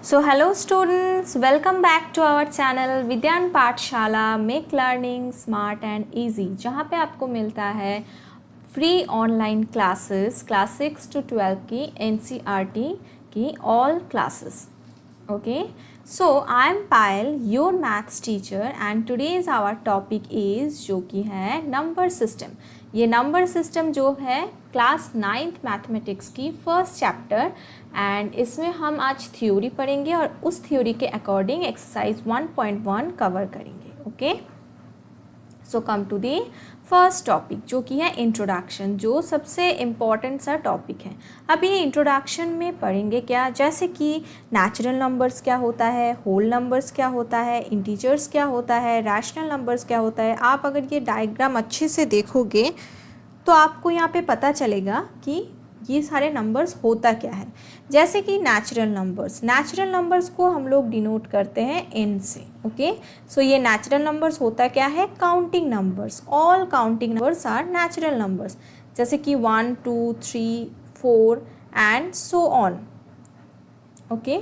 So hello students, welcome back to our channel विद्यान पाठशाला make learning smart and easy, जहाँ पे आपको मिलता है free online classes class 6 to 12 की NCERT की all classes. Okay, so I am Payal, your maths teacher, and today's our topic is जो कि है नंबर सिस्टम. ये नंबर सिस्टम जो है क्लास 9th मैथमेटिक्स की फर्स्ट चैप्टर, एंड इसमें हम आज थ्योरी पढ़ेंगे और उस थ्योरी के अकॉर्डिंग एक्सरसाइज 1.1 कवर करेंगे. Okay, so come to the first topic जो कि है इंट्रोडक्शन, जो सबसे इम्पॉर्टेंट सा टॉपिक है. अब ये इंट्रोडक्शन में पढ़ेंगे क्या, जैसे कि नेचुरल नंबर्स क्या होता है, होल नंबर्स क्या होता है, इंटीजर्स क्या होता है, रैशनल नंबर्स क्या होता है. आप अगर ये डायग्राम अच्छे से देखोगे तो आपको यहाँ पे पता चलेगा कि ये सारे नंबर्स होता क्या है. जैसे कि नेचुरल नंबर्स को हम लोग डिनोट करते हैं n से. ओके, सो ये नेचुरल नंबर्स होता क्या है, counting numbers. All counting numbers are natural numbers, जैसे कि 1 2 3 4 and so on. Okay,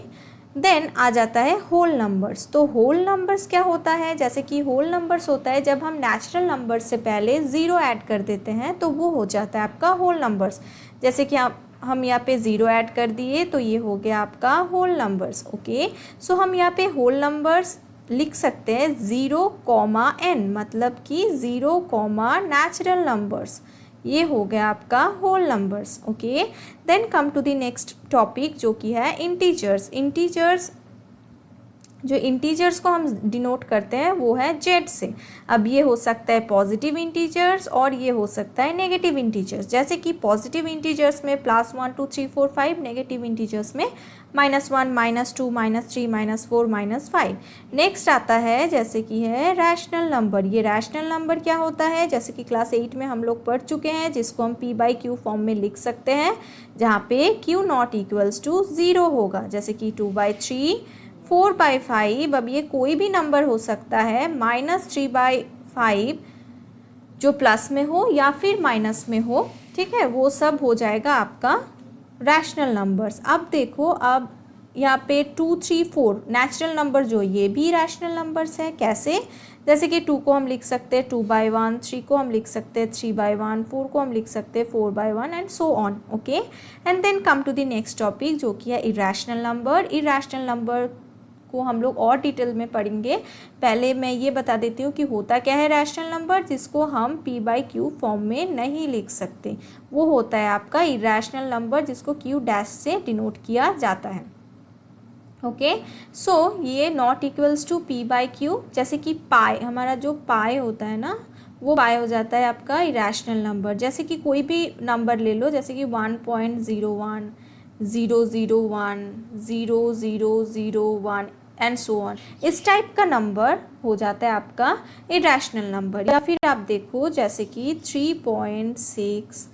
then आ जाता है होल नंबर्स. तो होल नंबर्स क्या होता है, जैसे कि होल नंबर्स होता है जब हम नेचुरल नंबर्स से पहले ज़ीरो ऐड कर देते हैं तो वो हो जाता है आपका होल नंबर्स. जैसे कि हम यहाँ पे ज़ीरो ऐड कर दिए तो ये हो गया आपका होल नंबर्स. ओके, सो हम यहाँ पे होल नंबर्स लिख सकते हैं 0,n, मतलब कि 0, नेचुरल नंबर्स. ये हो गया आपका whole numbers. Okay, then come to the next topic जो कि है इंटीजर्स. जो इंटीजर्स को हम डिनोट करते हैं वो है जेड से. अब ये हो सकता है पॉजिटिव इंटीजर्स और ये हो सकता है नेगेटिव इंटीजर्स. जैसे कि पॉजिटिव इंटीजर्स में +1 2 3 4 5, नेगेटिव इंटीजर्स में -1 -2 -3 -4 -5. नेक्स्ट आता है जैसे कि है रैशनल नंबर. ये रैशनल नंबर क्या होता है, जैसे कि क्लास 8 में हम लोग पढ़ चुके हैं, जिसको हम p/q फॉर्म में लिख सकते हैं, जहाँ पे q नॉट इक्वल्स टू 0 होगा. जैसे कि 2/3 4/5. अब ये कोई भी नंबर हो सकता है, -3/5 जो प्लस में हो या फिर माइनस में हो. ठीक है, वो सब हो जाएगा आपका रैशनल नंबर्स. अब देखो, अब यहाँ पे 2 3 4 नेचुरल नंबर जो ये भी रैशनल नंबर्स है. कैसे, जैसे कि 2 को हम लिख सकते हैं 2/1, 3 को हम लिख सकते हैं 3/1, 4 को हम लिख सकते हैं 4/1 and so on. Okay, and then come to the next topic जो कि है इरेशनल नंबर को हम लोग और डिटेल में पढ़ेंगे. पहले मैं ये बता देती हूँ कि होता क्या है रैशनल नंबर, जिसको हम p/q फॉर्म में नहीं लिख सकते. वो होता है आपका इरेशनल नंबर, जिसको q' से डिनोट किया जाता है. ओके, सो ये नॉट इक्वल्स टू p/q. जैसे कि पाई, हमारा जो पाई होता है ना, वो पाई हो जाता है आपका इरेशनल नंबर. जैसे कि कोई भी नंबर ले लो, जैसे कि 1.01 001 0001 एंड सो ऑन. इस टाइप का नंबर हो जाता है आपका इरेशनल नंबर. या फिर आप देखो जैसे कि 3.6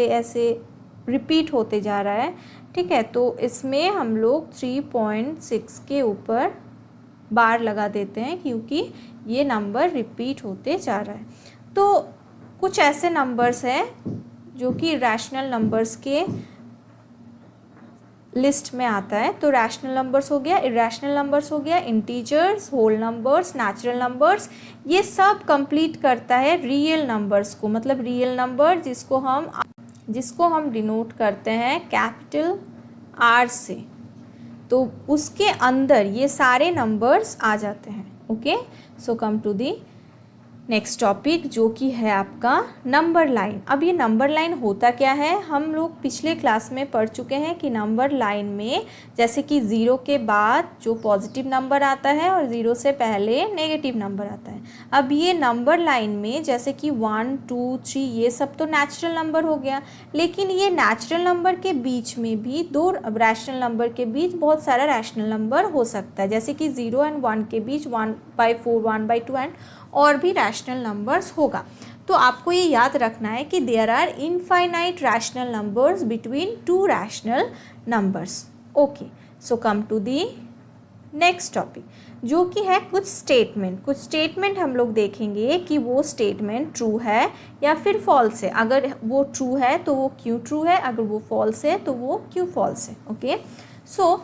ऐसे रिपीट होते जा रहा है. ठीक है, तो इसमें हम लोग 3.6 के ऊपर बार लगा देते हैं क्योंकि ये नंबर रिपीट होते जा रहा है. तो कुछ ऐसे नंबर्स हैं जो कि रैशनल नंबर्स के लिस्ट में आता है. तो रैशनल नंबर्स हो गया, इरेशनल नंबर्स हो गया, integers, whole numbers, natural numbers. ये सब कंप्लीट करता है रियल नंबर्स को, मतलब रियल नंबर जिसको हम डिनोट करते हैं कैपिटल R से. तो उसके अंदर ये सारे नंबर्स आ जाते हैं. Okay, so come to the next topic जो कि है आपका नंबर लाइन. अब ये नंबर लाइन होता क्या है, हम लोग पिछले क्लास में पढ़ चुके हैं कि नंबर लाइन में जैसे कि 0 के बाद जो पॉजिटिव नंबर आता है और 0 से पहले नेगेटिव नंबर आता है. अब ये नंबर लाइन में जैसे कि 1 2 3 ये सब तो नेचुरल नंबर हो गया, लेकिन ये नेचुरल नंबर के बीच में भी दो रैशनल नंबर के बीच बहुत सारा रैशनल नंबर हो सकता है. जैसे कि 0 एंड 1 के बीच 1/4 1/2 एंड और भी रैशनल नंबर्स होगा. तो आपको ये याद रखना है कि there are infinite rational numbers between two rational numbers. Okay, so come to the next topic जो कि है कुछ स्टेटमेंट हम लोग देखेंगे कि वो स्टेटमेंट ट्रू है या फिर फॉल्स है। अगर वो ट्रू है तो वो क्यों ट्रू है, अगर वो फॉल्स है तो वो क्यों फॉल्स है। ओके, सो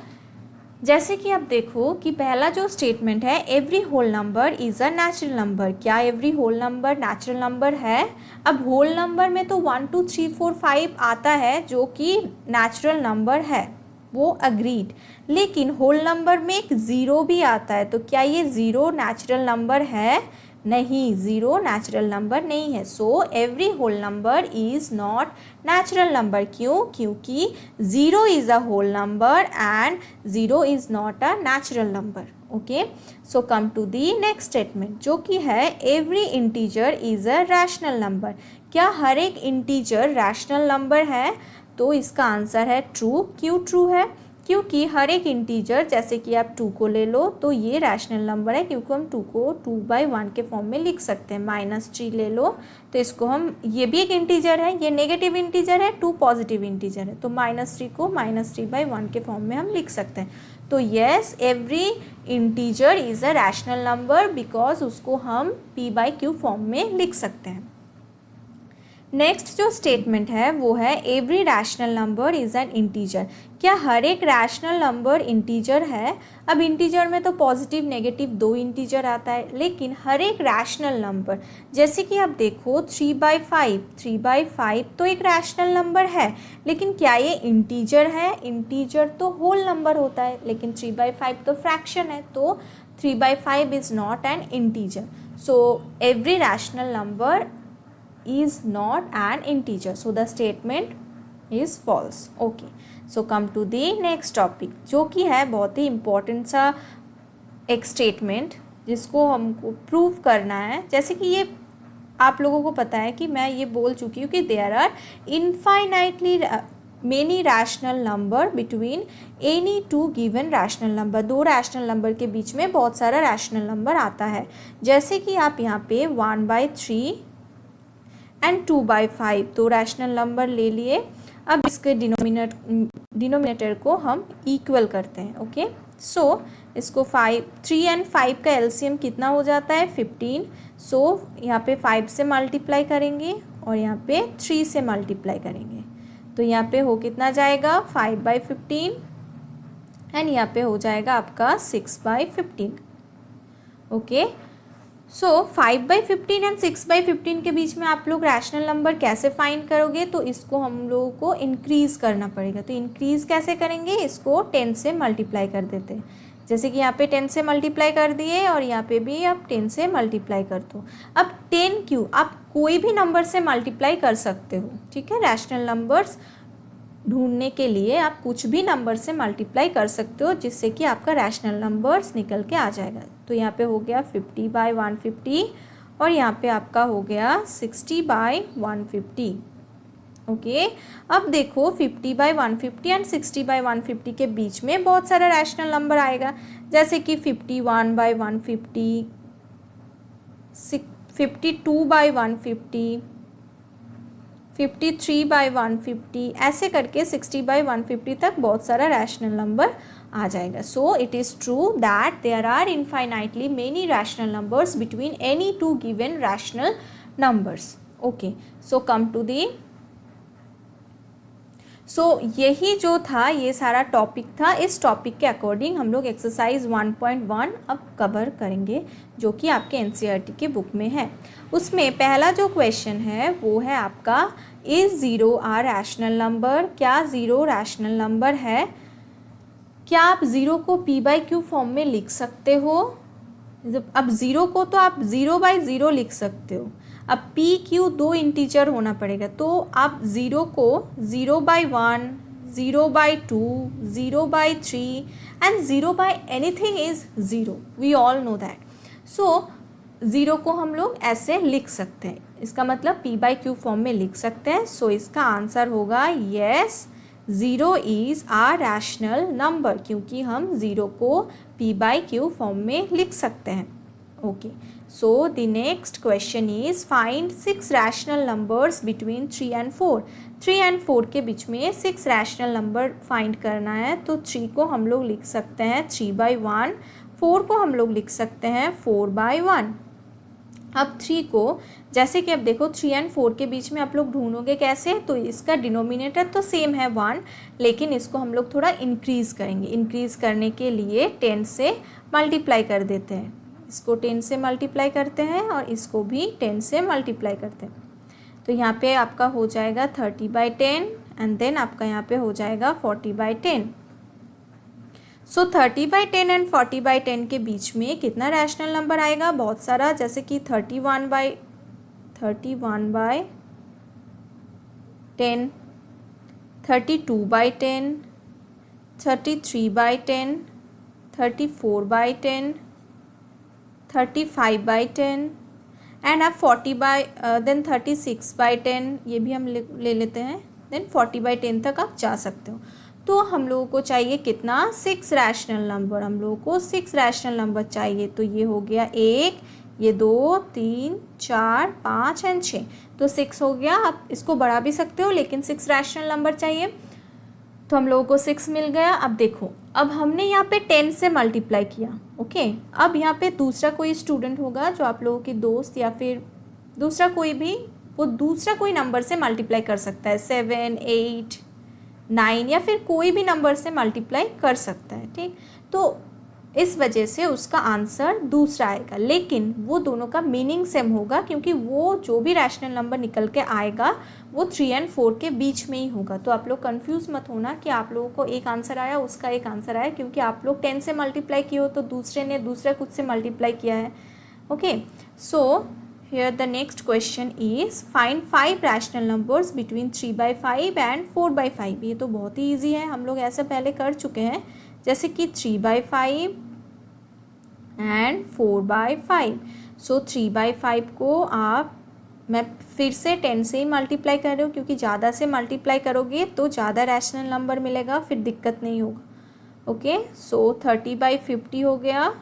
जैसे कि आप देखो कि पहला जो स्टेटमेंट है, every whole number is a natural number. क्या every whole number natural number है? अब होल नंबर में तो 1 2 3 4 5 आता है जो कि नेचुरल नंबर है, वो अग्रीड। लेकिन होल नंबर में एक ज़ीरो भी आता है, तो क्या ये ज़ीरो नेचुरल नंबर है? नहीं, ज़ीरो नेचुरल नंबर नहीं है। So every whole number is not natural number. क्यों? क्योंकि zero is a whole number and zero is not a natural number. Okay, so come to the next statement जो कि है every integer is a rational number. क्या हर एक integer rational number है? तो इसका आंसर है ट्रू। क्यों ट्रू है? क्योंकि हर एक इंटीजर, जैसे कि आप 2 को ले लो तो ये रैशनल नंबर है, क्योंकि हम 2 को 2/1 के फॉर्म में लिख सकते हैं। -3 ले लो तो इसको हम, ये भी एक इंटीजर है, ये नेगेटिव इंटीजर है, 2 पॉजिटिव इंटीजर है, तो -3 को -3/1 के फॉर्म में हम लिख सकते हैं। तो yes, every integer is a rational number because उसको हम p/q फॉर्म में लिख सकते हैं। नेक्स्ट जो स्टेटमेंट है वो है every rational number is an integer. क्या हर एक रैशनल नंबर इंटीजर है? अब इंटीजर में तो पॉजिटिव नेगेटिव 2 इंटीजर आता है, लेकिन हर एक रैशनल नंबर, जैसे कि आप देखो 3/5 तो एक रैशनल नंबर है, लेकिन क्या ये इंटीजर है? इंटीजर तो होल नंबर होता है, लेकिन 3/5 तो फ्रैक्शन है, तो 3/5 is not an integer. So every rational number is not an integer, so the statement is false. Okay, so come to the next topic जो कि है बहुत ही important सा एक statement जिसको हमको प्रूव करना है। जैसे कि ये आप लोगों को पता है कि मैं ये बोल चुकी हूँ कि there are infinitely many rational number between any two given rational number। 2 rational number के बीच में बहुत सारा rational number आता है। जैसे कि आप यहाँ पे 1/3 एंड 2/5 तो रैशनल नंबर ले लिए। अब इसके डिनोमिनेटर को हम इक्वल करते हैं। ओके, सो इसको 3 एंड 5 का एलसीएम कितना हो जाता है? 15। सो यहाँ पे 5 से मल्टीप्लाई करेंगे और यहाँ पे 3 से मल्टीप्लाई करेंगे, तो यहाँ पे हो कितना जाएगा? 5/15 एंड यहाँ पे हो जाएगा आपका 6/15। ओके, सो 5/15 एंड 6/15 के बीच में आप लोग रैशनल नंबर कैसे फाइंड करोगे? तो इसको हम लोगों को इंक्रीज़ करना पड़ेगा। तो इंक्रीज़ कैसे करेंगे? इसको 10 से मल्टीप्लाई कर देते हैं। जैसे कि यहाँ पे 10 से मल्टीप्लाई कर दिए और यहाँ पे भी आप 10 से मल्टीप्लाई कर दो। अब 10 क्यों? आप कोई भी नंबर से मल्टीप्लाई कर सकते हो, ठीक है। रैशनल नंबर्स ढूंढने के लिए आप कुछ भी नंबर से मल्टीप्लाई कर सकते हो, जिससे कि आपका रैशनल नंबर्स निकल के आ जाएगा। तो यहाँ पे हो गया 50/150 और यहाँ पे आपका हो गया 60/150। ओके, अब देखो 50/150 एंड 60/150 के बीच में बहुत सारा रैशनल नंबर आएगा, जैसे कि 51/150, 52/150, 53/150, ऐसे करके 60/150 तक बहुत सारा रैशनल नंबर आ जाएगा। So it is true that there are infinitely many rational numbers between any two given rational numbers. Okay, so come to the, so यही जो था ये सारा टॉपिक था। इस टॉपिक के अकॉर्डिंग हम लोग एक्सरसाइज 1.1 अब कवर करेंगे, जो कि आपके एनसीईआरटी के बुक में है। उसमें पहला जो क्वेश्चन है वो है आपका, इज़ 0 आ रैशनल नंबर? क्या 0 रैशनल नंबर है? क्या आप 0 को p/q फॉर्म में लिख सकते हो? अब 0 को तो आप 0/0 लिख सकते हो। अब p/q 2 इंटीजर होना पड़ेगा, तो आप 0 को 0/1, 0/2, 0/3 and 0/anything is 0। We all know that. So 0 को हम लोग ऐसे लिख सकते हैं, इसका मतलब p/q फॉर्म में लिख सकते हैं। सो इसका आंसर होगा yes, 0 is a rational number, क्योंकि हम 0 को p/q फॉर्म में लिख सकते हैं। Okay, so the next question is find 6 rational numbers between 3 and 4। 3 and 4 के बीच में 6 रैशनल नंबर फाइंड करना है, तो 3 को हम लोग लिख सकते हैं 3/1, 4 को हम लोग लिख सकते हैं 4/1। अब 3 को, जैसे कि अब देखो 3 एंड 4 के बीच में आप लोग ढूंढोगे कैसे, तो इसका डिनोमिनेटर तो सेम है 1, लेकिन इसको हम लोग थोड़ा इंक्रीज़ करेंगे। इंक्रीज़ करने के लिए 10 से मल्टीप्लाई कर देते हैं, इसको 10 से मल्टीप्लाई करते हैं और इसको भी 10 से मल्टीप्लाई करते हैं। तो यहाँ पे आपका हो जाएगा 30/10 एंड देन आपका यहाँ पे हो जाएगा 40/10। सो 30/10 एंड 40/10 के बीच में कितना रैशनल नंबर आएगा, बहुत सारा, जैसे कि 31/10, 32/10, 33/10, 34/10, 35/10 एंड अब 36/10 ये भी हम ले लेते हैं, देन 40/10 तक आप जा सकते हो। तो हम लोगों को चाहिए कितना, 6 रैशनल नंबर, हम लोगों को 6 रैशनल नंबर चाहिए। तो ये हो गया 1, ये 2, 3, 4, 5 एंड 6, तो 6 हो गया। आप इसको बढ़ा भी सकते हो, लेकिन 6 रैशनल नंबर चाहिए, तो हम लोगों को 6 मिल गया। अब देखो, अब हमने यहाँ पे 10 से मल्टीप्लाई किया, ओके। अब यहाँ पे दूसरा कोई स्टूडेंट होगा जो आप लोगों की दोस्त या फिर दूसरा कोई भी, वो दूसरा कोई नंबर से मल्टीप्लाई कर सकता है, 7, 8, 9 या फिर कोई भी नंबर से मल्टीप्लाई कर सकता है, ठीक। तो इस वजह से उसका आंसर दूसरा आएगा, लेकिन वो दोनों का मीनिंग सेम होगा, क्योंकि वो जो भी रैशनल नंबर निकल के आएगा वो 3 एंड 4 के बीच में ही होगा। तो आप लोग कंफ्यूज मत होना कि आप लोगों को एक आंसर आया, उसका एक आंसर आया, क्योंकि आप लोग 10 से मल्टीप्लाई किए हो तो दूसरे ने दूसरा कुछ से मल्टीप्लाई किया है, okay. So here the next question is find 5 rational numbers between 3/5 and 4/5। ये तो बहुत ही easy है, हम लोग ऐसा पहले कर चुके हैं, जैसे कि 3/5 and 4/5। सो 3/5 को आप, मैं फिर से 10 से ही मल्टीप्लाई कर रही हूँ, क्योंकि ज़्यादा से मल्टीप्लाई करोगे तो ज़्यादा रैशनल नंबर मिलेगा, फिर दिक्कत नहीं होगा, ओके। सो 30/50 हो गया।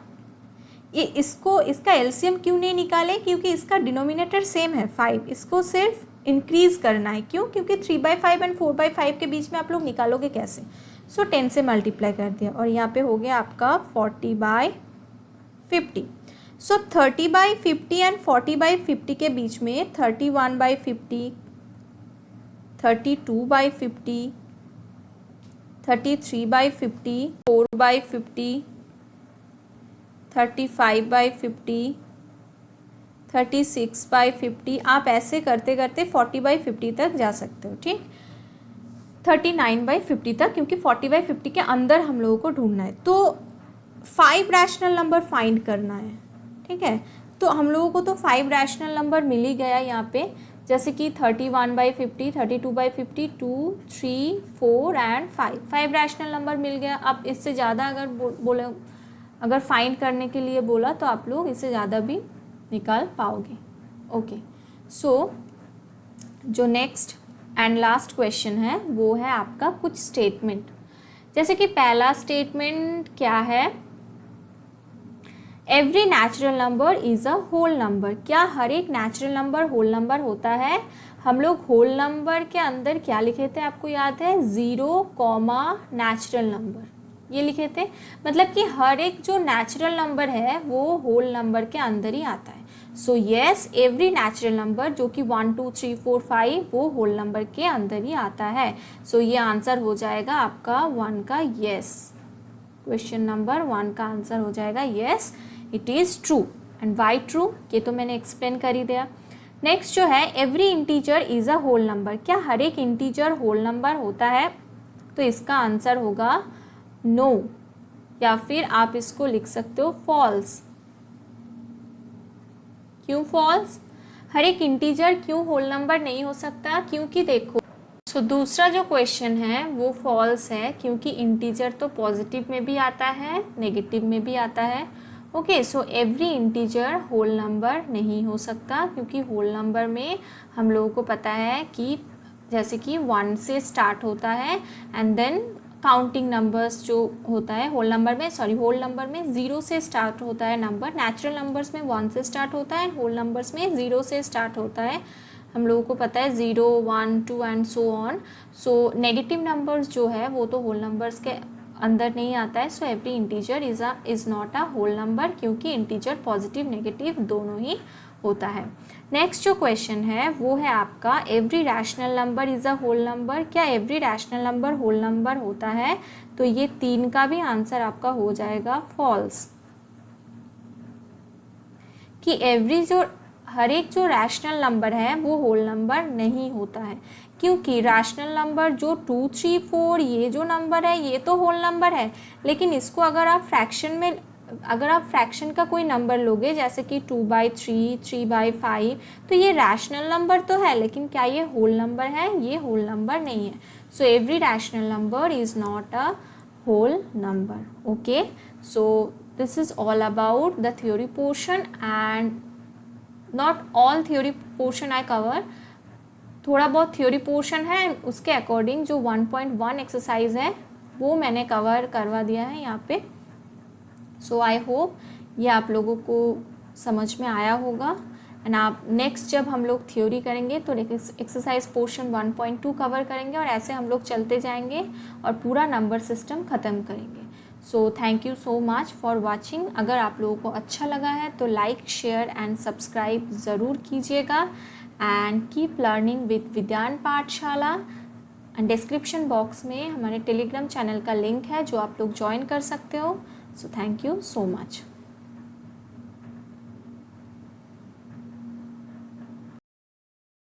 ये इसका एलसीएम क्यों नहीं निकाले, क्योंकि इसका डिनोमिनेटर सेम है 5, इसको सिर्फ इंक्रीज करना है। क्यों, क्योंकि 3/5 एंड 4/5 के बीच में आप लोग निकालोगे कैसे। सो 10 से मल्टीप्लाई कर दिया और यहाँ पे हो गया आपका 40/50। सो 30/50 एंड 40/50 के बीच में 31/50, 32/50, 33/50, 4/50, 35/50, 36/50, आप ऐसे करते करते 40/50 तक जा सकते हो, ठीक। 39/50 तक, क्योंकि 40/50 के अंदर हम लोगों को ढूंढना है, तो 5 रैशनल नंबर फाइंड करना है, ठीक है। तो हम लोगों को तो 5 रैशनल नंबर मिल ही गया यहाँ पे, जैसे कि 31/50, 32/50, 2, 3, 4 एंड 5 रैशनल नंबर मिल गया। अब इससे ज़्यादा अगर अगर फाइंड करने के लिए बोला तो आप लोग इससे ज़्यादा भी निकाल पाओगे, ओके। सो जो नेक्स्ट एंड लास्ट क्वेश्चन है वो है आपका कुछ स्टेटमेंट। जैसे कि पहला स्टेटमेंट क्या है, every natural number is a whole number. क्या हर एक नेचुरल नंबर होल नंबर होता है। हम लोग होल नंबर के अंदर क्या लिखे थे, आपको याद है, 0, नेचुरल नंबर, ये लिखे थे। मतलब कि हर एक जो नेचुरल नंबर है वो होल नंबर के अंदर ही आता है। So yes, every natural number जो कि 1, 2, 3, 4, 5 वो होल नंबर के अंदर ही आता है। सो ये आंसर हो जाएगा आपका 1 का येस। क्वेश्चन नंबर 1 का आंसर हो जाएगा yes, it is true. And why true, ये तो मैंने एक्सप्लेन कर ही दिया। नेक्स्ट जो है, every integer is a whole number. क्या हर एक इंटीजर होल नंबर होता है, तो इसका आंसर होगा नो, या फिर आप इसको लिख सकते हो फॉल्स। क्यों फॉल्स, हर एक इंटीजर क्यों होल नंबर नहीं हो सकता, क्योंकि देखो, सो दूसरा जो क्वेश्चन है वो फॉल्स है, क्योंकि इंटीजर तो पॉजिटिव में भी आता है, नेगेटिव में भी आता है, okay. So every integer whole number नहीं हो सकता, क्योंकि होल नंबर में हम लोगों को पता है कि जैसे कि 1 से स्टार्ट होता है एंड देन काउंटिंग नंबर्स जो होता है होल नंबर में 0 से स्टार्ट होता है नंबर। नेचुरल नंबर्स में 1 से स्टार्ट होता है, होल नंबर्स में 0 से स्टार्ट होता है हम लोगों को पता है 0, 1, 2 and so on. So negative numbers जो है वो तो होल नंबर्स के अंदर नहीं आता है। So every integer is not a whole number, क्योंकि इंटीजर पॉजिटिव नेगेटिव दोनों ही होता है। नेक्स्ट जो क्वेश्चन है वो है आपका, every rational number is a whole number. क्या every rational number whole number होता है? तो ये 3 का भी आंसर आपका हो जाएगा फॉल्स, कि एवरी जो हर एक जो रैशनल नंबर है वो होल नंबर नहीं होता है, क्योंकि रैशनल नंबर जो 2, 3, 4 ये जो नंबर है ये तो होल नंबर है, लेकिन इसको अगर आप फ्रैक्शन का कोई नंबर लोगे जैसे कि 2/3, 3/5, तो ये रैशनल नंबर तो है, लेकिन क्या ये होल नंबर है? ये होल नंबर नहीं है। So every rational number is not a whole number. Okay, so this is all about the theory portion, and not all theory portion I cover. थोड़ा बहुत थ्योरी पोर्शन है, उसके according जो 1.1 exercise है वो मैंने कवर करवा दिया है यहाँ पे। सो आई होप ये आप लोगों को समझ में आया होगा। एंड आप नेक्स्ट जब हम लोग थ्योरी करेंगे तो एक्सरसाइज पोर्शन 1.2 कवर करेंगे, और ऐसे हम लोग चलते जाएंगे और पूरा नंबर सिस्टम ख़त्म करेंगे। So thank you so much for watching. अगर आप लोगों को अच्छा लगा है तो लाइक, शेयर एंड सब्सक्राइब ज़रूर कीजिएगा। एंड कीप लर्निंग विद विद्यान पाठशाला। एंड डिस्क्रिप्शन बॉक्स में हमारे टेलीग्राम चैनल का लिंक है जो आप लोग ज्वाइन कर सकते हो। So thank you so much.